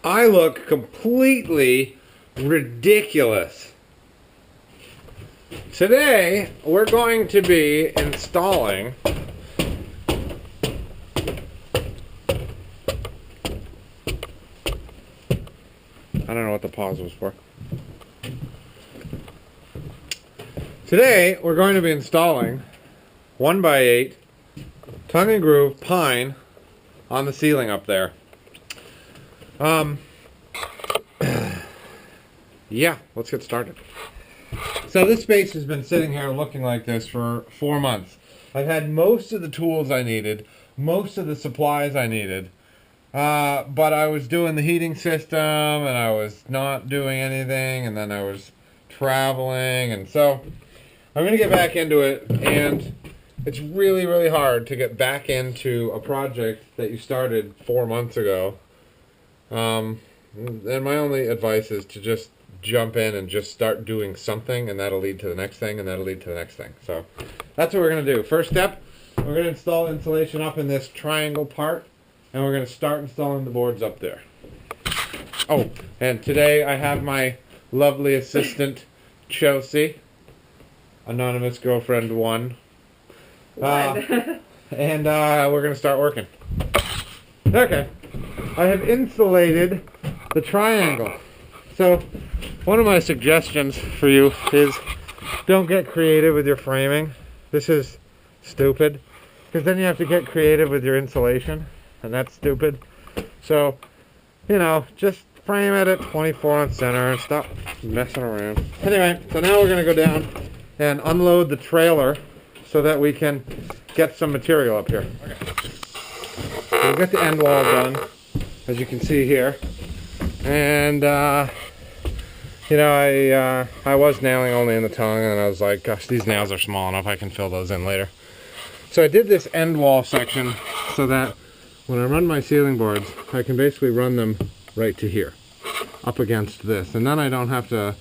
I look completely ridiculous. Today, we're going to be installing I don't know what the pause was for. Today, we're going to be installing 1x8 tongue and groove pine on the ceiling up there. Yeah, let's get started. So this space has been sitting here looking like this for 4 months. I've had most of the tools I needed, most of the supplies I needed, but I was doing the heating system and I was not doing anything, and then I was traveling, and so I'm going to get back into it, and it's really, really hard to get back into a project that you started 4 months ago. And my only advice is to just jump in and just start doing something, and that'll lead to the next thing, and that'll lead to the next thing. So that's what we're going to do. First step, we're going to install insulation up in this triangle part, and we're going to start installing the boards up there. Oh, and today I have my lovely assistant, Chelsea, Anonymous Girlfriend 1. And we're going to start working. Okay. I have insulated the triangle. So, one of my suggestions for you is don't get creative with your framing. This is stupid, because then you have to get creative with your insulation, and that's stupid. So, you know, just frame it at 24 on center and stop messing around. Anyway, so now we're going to go down and unload the trailer so that we can get some material up here. Okay. So we'll get the end wall done, as you can see here. And, you know, I was nailing only in the tongue, and I was like, gosh, these nails are small enough, I can fill those in later. So I did this end wall section so that when I run my ceiling boards, I can basically run them right to here, up against this. And then I don't have to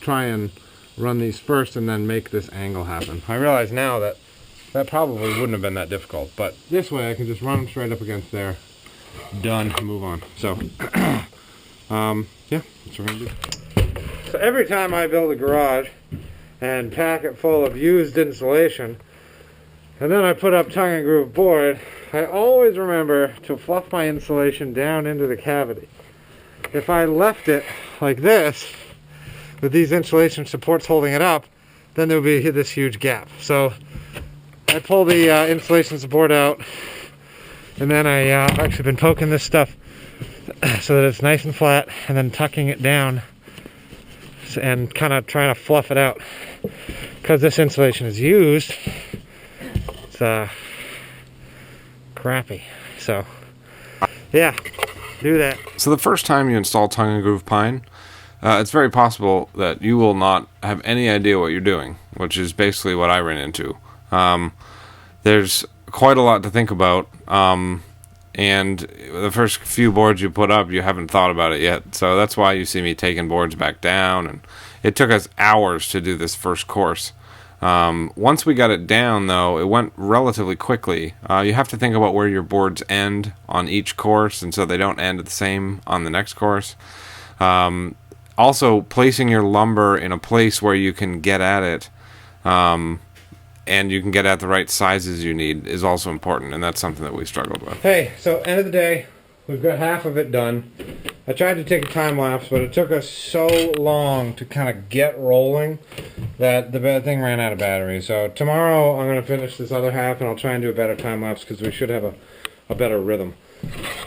try and run these first and then make this angle happen. I realize now that that probably wouldn't have been that difficult, but this way I can just run them straight up against there. Done, move on. So, yeah, that's what we're gonna do. So every time I build a garage and pack it full of used insulation, and then I put up tongue and groove board, I always remember to fluff my insulation down into the cavity. If I left it like this, with these insulation supports holding it up, then there would be this huge gap. So I pull the insulation support out, and then I've actually been poking this stuff so that it's nice and flat, and then tucking it down and kind of trying to fluff it out. Because this insulation is used, it's crappy. So yeah, do that. So the first time you install tongue and groove pine, it's very possible that you will not have any idea what you're doing, which is basically what I ran into. There's quite a lot to think about, and the first few boards you put up, you haven't thought about it yet. So that's why you see me taking boards back down, and it took us hours to do this first course. Once we got it down, though, it went relatively quickly. You have to think about where your boards end on each course, and so they don't end the same on the next course. Also, placing your lumber in a place where you can get at it, and you can get at the right sizes you need, is also important, and that's something that we struggled with. Hey, so end of the day, we've got half of it done. I tried to take a time lapse, but it took us so long to kind of get rolling that the thing ran out of battery. So tomorrow I'm going to finish this other half, and I'll try and do a better time lapse because we should have a better rhythm.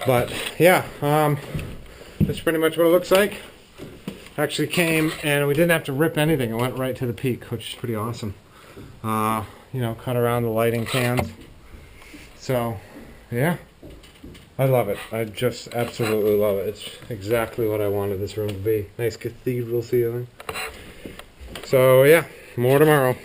But yeah, that's pretty much what it looks like. Actually came, and we didn't have to rip anything. It went right to the peak, which is pretty awesome. You know, cut around the lighting cans. So, yeah. I love it. I just absolutely love it. It's exactly what I wanted this room to be. Nice cathedral ceiling. So, yeah, more tomorrow.